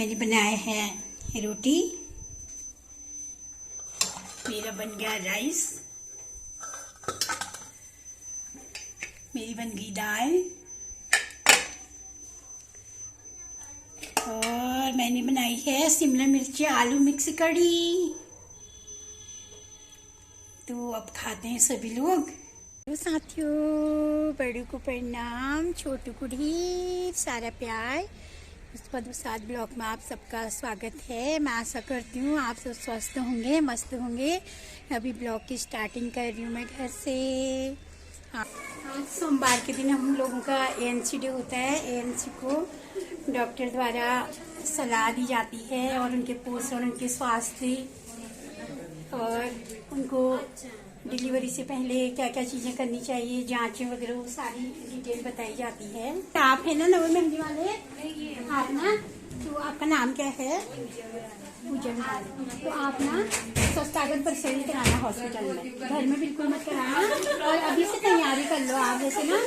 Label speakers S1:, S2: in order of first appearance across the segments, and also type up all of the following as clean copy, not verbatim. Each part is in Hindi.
S1: मैंने बनाया है रोटी, मेरा बन गया राइस, मेरी बन गई दाल, और मैंने बनाई है शिमला मिर्ची आलू मिक्स कढ़ी। तो अब खाते हैं सभी लोग। तो साथियों, बड़ों को प्रणाम, छोटू को ढेर सारा प्यार। साथ ब्लॉग में आप सबका स्वागत है। मैं आशा करती हूँ आप सब स्वस्थ होंगे, मस्त होंगे। अभी ब्लॉग की स्टार्टिंग कर रही हूँ मैं घर से। आज सोमवार के दिन हम लोगों का ANC डे होता है। ANC को डॉक्टर द्वारा सलाह दी जाती है और उनके पोषण, उनके स्वास्थ्य और उनको डिलीवरी से पहले क्या क्या चीजें करनी चाहिए, जांचें वगैरह, वो सारी डिटेल बताई जाती है। आप है ना नवी मेहंदी वाले? आप ना, तो आपका नाम क्या है? पूजा। तो आप ना स्वास्थ्य परीक्षण कराना हॉस्पिटल में, घर में बिल्कुल मत कराना। और अभी से तैयारी कर लो आप, जैसे ना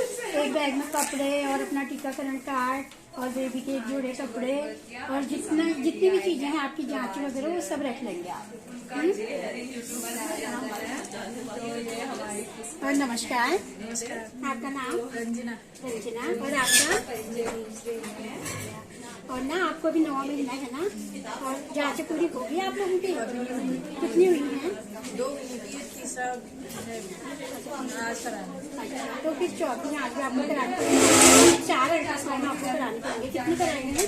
S1: एक बैग में कपड़े और अपना टीकाकरण कार्ड और बेबी के एक जोड़े कपड़े और जितनी भी चीजें हैं आपकी जांच वगैरह, वो सब रख लेंगे आप। और नमस्कार। आपका नाम? रंजना। और आपका? और ना आपको भी 9 महीना है ना, और जांच पूरी होगी आप लोगों की? कितनी हुई है?
S2: 2 महीने तीसरा आज कराना।
S1: तो फिर चौथी आज आपको करानी पड़ेगी। 4 अल्ट्रासाउंड आपको करानी पड़ेगी। कितनी कराएंगे?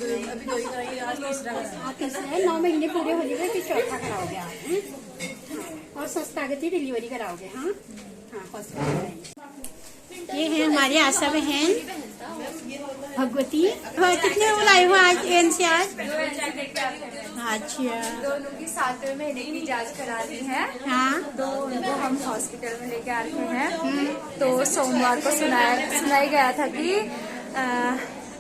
S2: अभी 2 ही कराएंगे, आज तीसरा कराना।
S1: तीसरा है। 9 महीने पूरे होने के फिर चौथा कराओगे आप। और संस्थागत डिलीवरी कराओगे। हाँ हाँ, हॉस्पिटल। ये है हमारी आशा बहन भगवती। कितने बुलाए हो आज ANC? आज अच्छा,
S3: दोनों की 7वें महीने की जांच करानी है।
S1: हाँ,
S3: तो उनको हम हॉस्पिटल में लेके आ रखे हैं। तो सोमवार को सुनाया गया था कि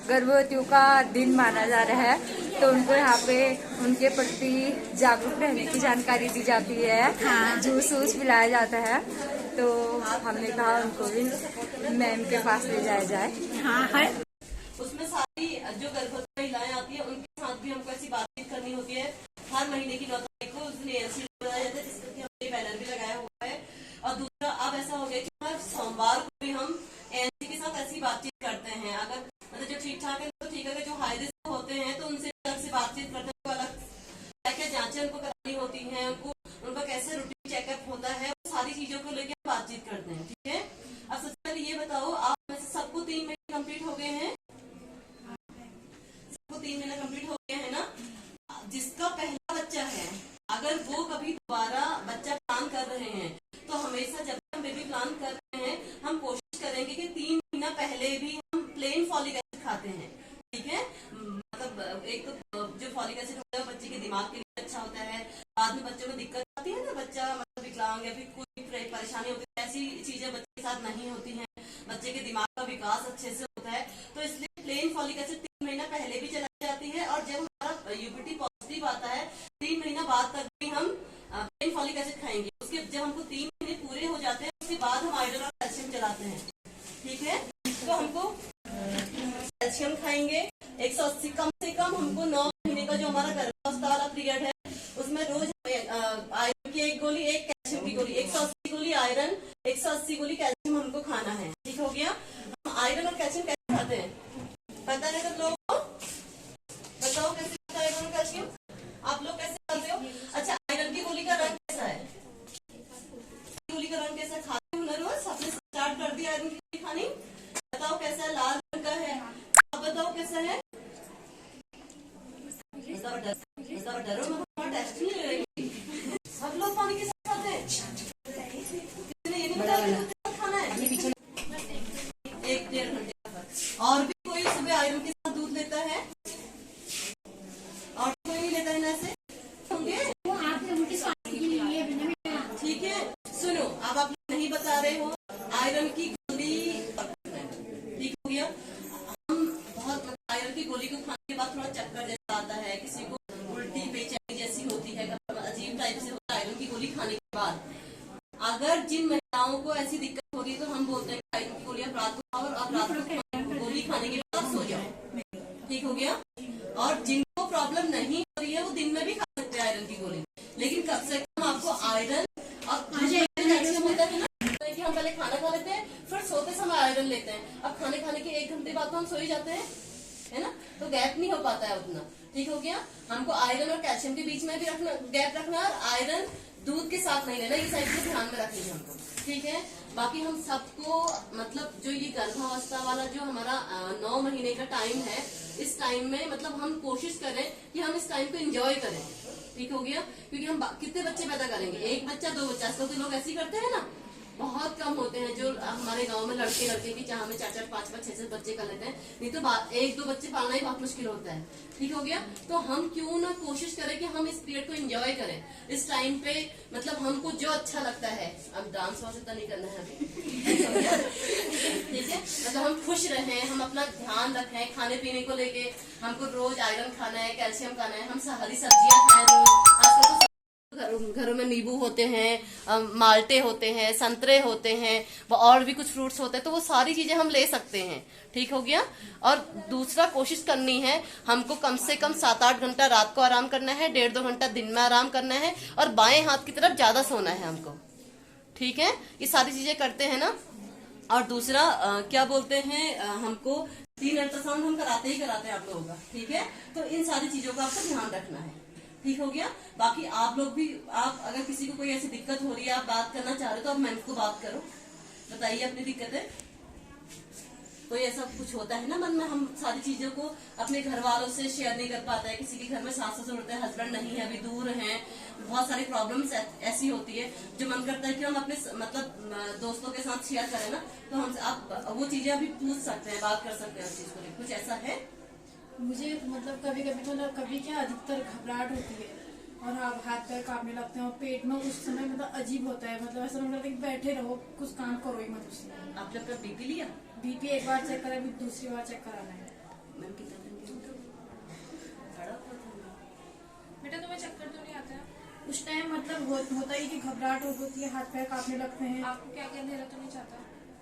S3: गर्भवतियों का दिन माना जा रहा है, तो उनको यहाँ पे उनके प्रति जागरूक रहने की जानकारी दी जाती है।
S1: हाँ।
S3: जूस वूस पिलाया जाता है। तो हमने कहा उनको भी मैम के पास ले जाया जाए।
S1: हाँ, हर
S4: उसमें सारी जो गर्भवती महिलाएं आती है उनके साथ भी हमको ऐसी बातचीत करनी होती है। हर महीने की 9 तारीख को उसने ANC बनाया जाता है, जिसके हमने बैनर भी लगाया हुआ है। और दूसरा, अब ऐसा हो गया कि हर सोमवार को भी हम ANC के साथ ऐसी बातचीत करते हैं। अगर मतलब जो ठीक ठाक है तो ठीक है, जो हाई रिस्क होते हैं तो उनसे अलग से बातचीत करते हैं। अलग क्या क्या जांचें उनको करानी होती हैं, उनका कैसे रूटीन चेकअप होता है, सारी चीजों को लेकर बातचीत करते हैं। ठीक है। अब सबसे पहले ये बताओ, आप में से सबको 3 महीने कंप्लीट हो गए हैं? सबको 3 महीने कंप्लीट हो गए हैं ना? जिसका पहला बच्चा है, अगर वो कभी दोबारा बच्चा प्लान कर रहे हैं, तो हमेशा जब हम बेबी प्लान कर रहे हैं, हम कोशिश करेंगे कि 3 महीना पहले भी हम प्लेन फॉलिक एसिड खाते हैं। ठीक है। मतलब एक तो जो फॉलिक एसिड होता है बच्चे के दिमाग के लिए अच्छा होता है। बाद में बच्चों में दिक्कत आती है ना, बच्चा मतलब विकलांग या फिर कोई परेशानी होती है, ऐसी चीजें बच्चे के साथ नहीं होती हैं। बच्चे के दिमाग का विकास अच्छे से होता है। तो इसलिए प्लेन फॉलिक एसिड 3 महीना पहले भी चला जाती है। और जब हमारा UPT पॉजिटिव आता है, 3 महीना बाद तक भी हम प्लेन फॉलिक एसिड खाएंगे। उसके जब हमको 3 महीने पूरे हो जाते हैं, उसके बाद हम आयरन और कैल्शियम चलाते हैं। ठीक है। तो हमको कैल्शियम खाएंगे 180, कम से कम हमको 9 महीने का जो हमारा गर्भावस्था वाला पीरियड है, उसमें रोज आयरन की 1 गोली, 1 कैल्शियम की गोली, 180 गोली आयरन, 180 गोली कैल्शियम हमको खाना है। ठीक हो गया। हम आयरन और कैल्शियम कैसे खाते हैं पता है सब लोगों को? बताओ कैसे खाते हैं आयरन और कैल्शियम? आप लोग कैसे खाते हो? अच्छा, आयरन की गोली का रंग कैसा है? गोली का रंग कैसा? खाते हो रोज? आपने स्टार्ट कर दिया आयरन की गोली खानी? बताओ कैसा है? लाल रंग का है। आप बताओ कैसा है? डरो मत, टेस्ट नहीं ले रही। सब लोग पानी के साथ खाते हैं। किसी ने ये नहीं बताया कि खाना है 1-1.5 घंटे। और भी कोई सुबह आयरन के साथ दूध लेता है? और कोई नहीं लेता है ना? ऐसे होंगे
S1: वो आप लोगों के स्वास्थ्य के लिए भी।
S4: ठीक है। सुनो, अब आप नहीं बता रहे हो आयरन की गोली। ठीक हो गया। हम बहुत आयरन की गोली को खाने के बाद थोड़ा चक्कर जैसा आता है, किसी को उल्टी बेचैनी जैसी होती है, अजीब टाइप से होता है आयरन की गोली खाने के बाद। अगर जिन महिलाओं को ऐसी दिक्कत होगी तो हम बोलते हैं आयरन की गोली आप रात को खाओ और आप रात को गोली खाने के बाद सो जाओ। ठीक हो गया। और जिनको बाद तो हम सो ही जाते हैं, है ना, तो गैप नहीं हो पाता है उतना। ठीक हो गया। हमको आयरन और कैल्शियम के बीच में भी रखना, गैप रखना, और आयरन दूध के साथ नहीं लेना, ये साइड को ध्यान में रखनी है हमको। ठीक है। बाकी हम सबको मतलब जो ये गर्भावस्था वाला जो हमारा 9 महीने का टाइम है, इस टाइम में मतलब हम कोशिश करें कि हम इस टाइम को एंजॉय करें। ठीक हो गया। क्योंकि हम कितने बच्चे पैदा करेंगे, 1 बच्चा 2 बच्चा, आजकल तो लोग ऐसे ही करते हैं ना, बहुत कम होते हैं जो हमारे गांव में लड़के की चाह में 4-4, 5-5, 6-6 बच्चे कर लेते हैं, नहीं तो 1-2 बच्चे पालना ही बहुत मुश्किल होता है। ठीक हो गया। तो हम क्यों ना कोशिश करें कि हम इस पीरियड को एंजॉय करें, इस टाइम पे मतलब हमको जो अच्छा लगता है, अब डांस वांस इतना नहीं करना है अभी। ठीक है। मतलब हम खुश रहें, हम अपना ध्यान रखें, खाने पीने को लेके हमको रोज आयरन खाना है, कैल्शियम खाना है, हम हरी सब्जियां खाएं रोज। आजकल तो घरों में नींबू होते हैं, माल्टे होते हैं, संतरे होते हैं, और भी कुछ फ्रूट्स होते हैं, तो वो सारी चीजें हम ले सकते हैं। ठीक हो गया। और दूसरा कोशिश करनी है हमको कम से कम 7-8 घंटा रात को आराम करना है, 1.5-2 घंटा दिन में आराम करना है, और बाएं हाथ की तरफ ज्यादा सोना है हमको। ठीक है। ये सारी चीजें करते हैं ना। और दूसरा क्या बोलते हैं, हमको 3 अल्ट्रासाउंड हम कराते ही कराते हैं आप लोगों का। ठीक है। तो इन सारी चीजों का आपको ध्यान रखना है। ठीक हो गया। बाकी आप लोग भी, आप अगर किसी को कोई ऐसी दिक्कत हो रही है, आप बात करना चाह रहे हो, तो आप मैम को बात करो, बताइए अपनी दिक्कतें। कोई ऐसा कुछ होता है ना मन में, हम सारी चीजों को अपने घर वालों से शेयर नहीं कर पाता है, किसी के घर में सास ससुर होते हैं, हस्बैंड नहीं है, अभी दूर हैं, बहुत सारी प्रॉब्लम्स ऐसी होती है जो मन करता है कि हम अपने मतलब दोस्तों के साथ शेयर करें ना, तो हमसे आप वो चीजें अभी पूछ सकते हैं, बात कर सकते हैं उस चीज को लेकर। कुछ ऐसा है?
S2: मुझे मतलब कभी कभी मतलब कभी क्या अधिकतर घबराहट होती है, और आप हाथ पैर कांपने लगते हैं, और पेट में उस समय मतलब अजीब होता है, मतलब ऐसा लगता है कि बैठे रहो, कुछ काम करो ही मत उस समय।
S4: आप जब तक बीपी लिया?
S2: बीपी एक बार चेक करा, अभी दूसरी बार चेक कराना है।
S4: मैम कितना
S5: बेटा तुम्हें चक्कर तो नहीं आता है?
S2: उस टाइम मतलब होता ही कि घबराहट होती है, हाथ पैर कांपने लगते हैं।
S5: आपको क्या क्या अंधेरा तो नहीं चाहता?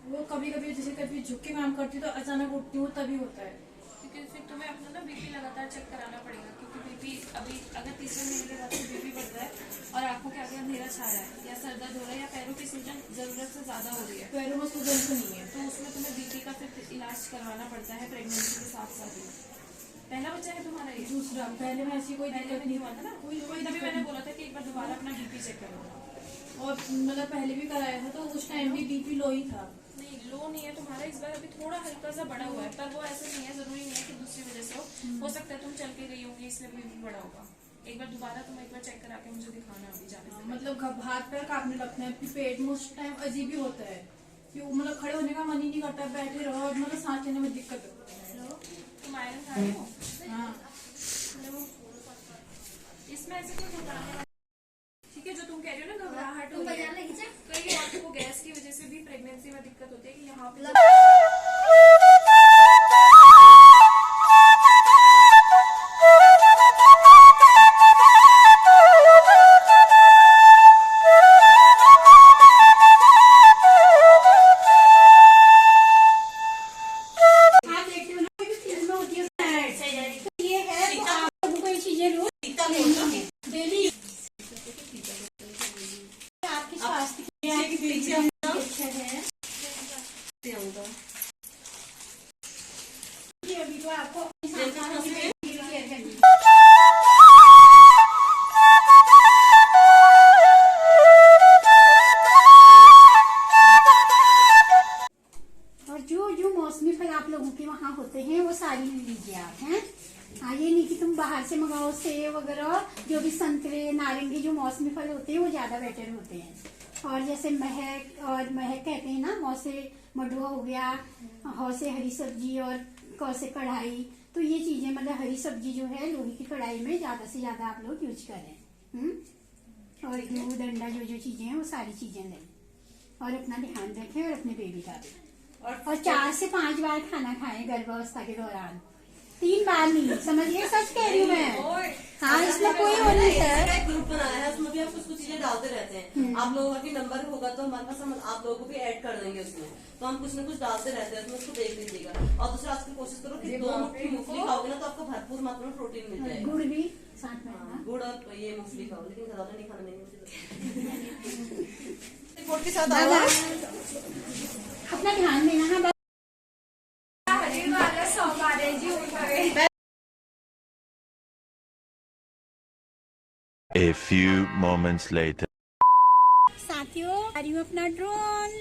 S2: वो कभी कभी जैसे कभी झुक के काम करती तो अचानक उठती हूँ तभी होता है।
S5: क्योंकि फिर तुम्हें अपना ना बीपी लगातार चेक कराना पड़ेगा, क्योंकि बीपी अभी अगर 3रे महीने के बाद बीपी बढ़ रहा है और आंखों के आगे अंधेरा छा रहा है, या सर दर्द हो रहा है, या पैरों की सूजन जरूरत से ज्यादा हो रही है,
S2: पैरों में सूजन तो नहीं है,
S5: तो उसमें तुम्हें बीपी का फिर इलाज करवाना पड़ता है प्रेगनेंसी के साथ साथ ही। पहला बच्चा है तुम्हारा ये?
S2: दूसरा। पहले में ऐसी कोई
S5: पहले
S2: दिक्कत
S5: में नहीं
S2: नहीं
S5: हुआ था ना,
S2: कोई
S5: तभी मैंने बोला था कि एक बार दोबारा अपना बीपी चेक करो।
S2: और मतलब पहले भी कराया था तो उस टाइम भी बीपी लो ही था।
S5: नहीं, लो नहीं है तुम्हारा, इस बार अभी थोड़ा हल्का सा बड़ा हुआ है, पर वो ऐसा नहीं है, जरूरी नहीं है कि दूसरी वजह से हो सकता है तुम चल के गई होगी इसलिए बीपी बड़ा होगा। एक बार दोबारा तुम एक बार चेक करा के मुझे दिखाना अभी जाने से।
S2: मतलब हाथ पैर कांपने लगते हैं, फिर पेट में उस टाइम अजीब ही होता है कि मतलब खड़े होने का मन ही नहीं करता, बैठे रहो, और मतलब सांस लेने में दिक्कत होती है।
S5: तुम आयरन खा रहे हो?
S2: हाँ।
S5: इसमें ऐसे कोई घबराने, ठीक है, जो तुम कह रही हो ना घबराहट हो रही है, कई औरतों को गैस की वजह से भी प्रेगनेंसी में दिक्कत होती है कि यहाँ पे
S2: अभी तो आपको
S1: और जो मौसमी फल आप लोगों के वहाँ होते हैं वो सारी लीजिए आप हैं। हाँ, ये नहीं कि तुम बाहर से मंगाओ, सेब वगैरह, जो भी संतरे नारंगी जो मौसमी फल होते हैं वो ज्यादा बेटर होते हैं। और जैसे महक कहते हैं ना, मौ से मडुआ हो गया, हौ से हरी सब्जी, और क से कढ़ाई, तो ये चीजें मतलब हरी सब्जी जो है लोहे की कढ़ाई में ज्यादा से ज्यादा आप लोग यूज करें। और दूध अंडा जो चीजें हैं वो सारी चीजें लें, और अपना ध्यान रखें, और अपने बेबी का भी। और 4 से 5 बार खाना खाएं गर्भावस्था के दौरान, 3 बार नहीं, समझिए, सच कह रही हूँ मैं। हाँ, इसमें कोई वो नहीं है।
S4: ग्रुप बनाया है, उसमें भी हम कुछ चीजें डालते रहते हैं। आप लोगों का भी नंबर होगा तो हमारे पास हम आप लोगों को भी ऐड कर देंगे उसमें, तो हम कुछ न कुछ डालते रहते हैं, उसमें उसको देख लीजिएगा। और दूसरा, आज की कोशिश करो कि 2 मुट्ठी मूंगफली खाओगे ना तो आपको भरपूर मात्रा में प्रोटीन मिल जाएगा।
S1: गुड़ भी साथ में ना।
S4: गुड़ और ये मूंगफली खाओ, लेकिन ज्यादा नहीं खाना, नहीं रिपोर्ट के साथ आया।
S1: अपना ध्यान देना। हाँ,
S5: Haridwar
S6: A few moments later.
S1: साथियों आ रही हूँ अपना ड्रोन।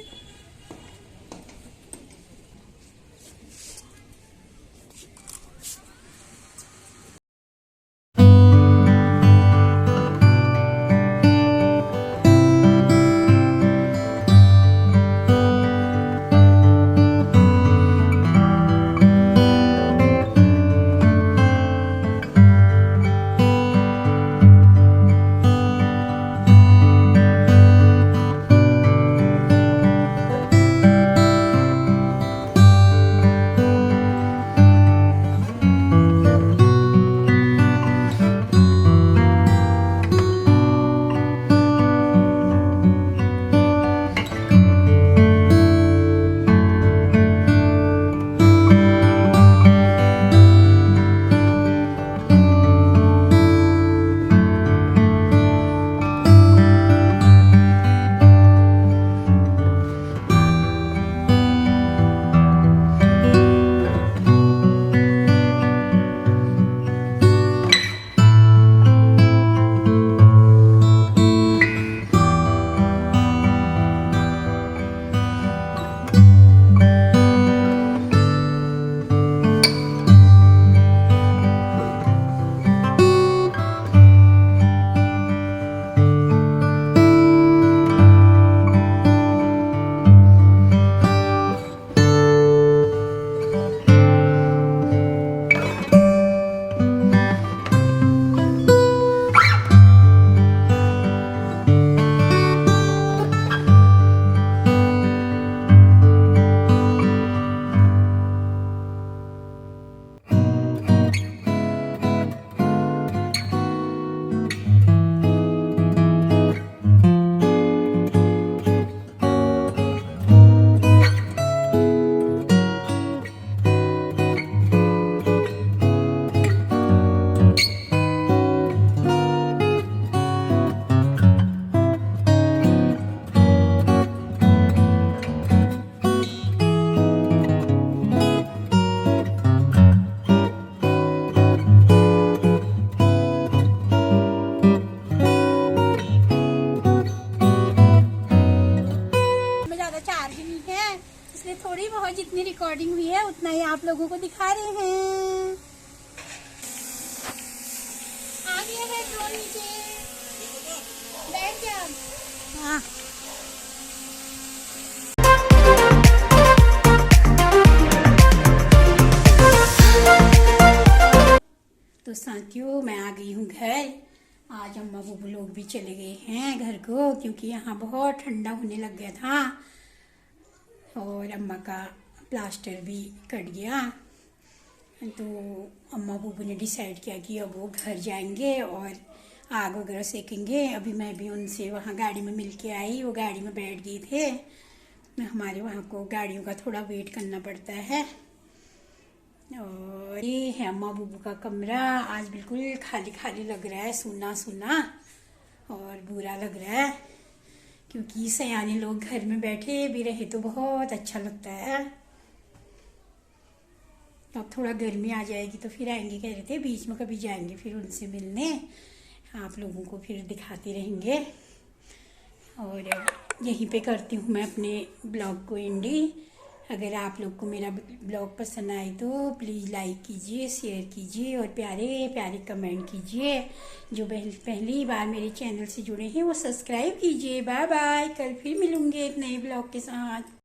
S1: थोड़ी बहुत जितनी रिकॉर्डिंग हुई है उतना ही आप लोगों को दिखा रहे हैं। आ गया है ड्रोन नीचे, बैठ जा। हाँ तो साथियों मैं आ गई हूँ घर। आज अम्मा बुबू लोग भी चले गए हैं घर को, क्योंकि यहाँ बहुत ठंडा होने लग गया था और अम्मा का प्लास्टर भी कट गया। तो अम्मा बुबू ने डिसाइड किया कि अब वो घर जाएंगे और आग वगैरह सेकेंगे। अभी मैं भी उनसे वहाँ गाड़ी में मिल के आई, वो गाड़ी में बैठ गए थे। हमारे वहाँ को गाड़ियों का थोड़ा वेट करना पड़ता है। और ये है अम्मा बुबू का कमरा। आज बिल्कुल खाली खाली लग रहा है, सूना सूना और बुरा लग रहा है, क्योंकि सयाने लोग घर में बैठे भी रहे तो बहुत अच्छा लगता है। अब थोड़ा गर्मी आ जाएगी तो फिर आएंगे, कह रहे थे बीच में कभी जाएंगे फिर उनसे मिलने, आप लोगों को फिर दिखाते रहेंगे। और यहीं पे करती हूँ मैं अपने ब्लॉग को एंडी। अगर आप लोग को मेरा ब्लॉग पसंद आए तो प्लीज़ लाइक कीजिए, शेयर कीजिए और प्यारे प्यारे कमेंट कीजिए। जो पहली बार मेरे चैनल से जुड़े हैं वो सब्सक्राइब कीजिए। बाय बाय, कल फिर मिलूंगे एक नए ब्लॉग के साथ।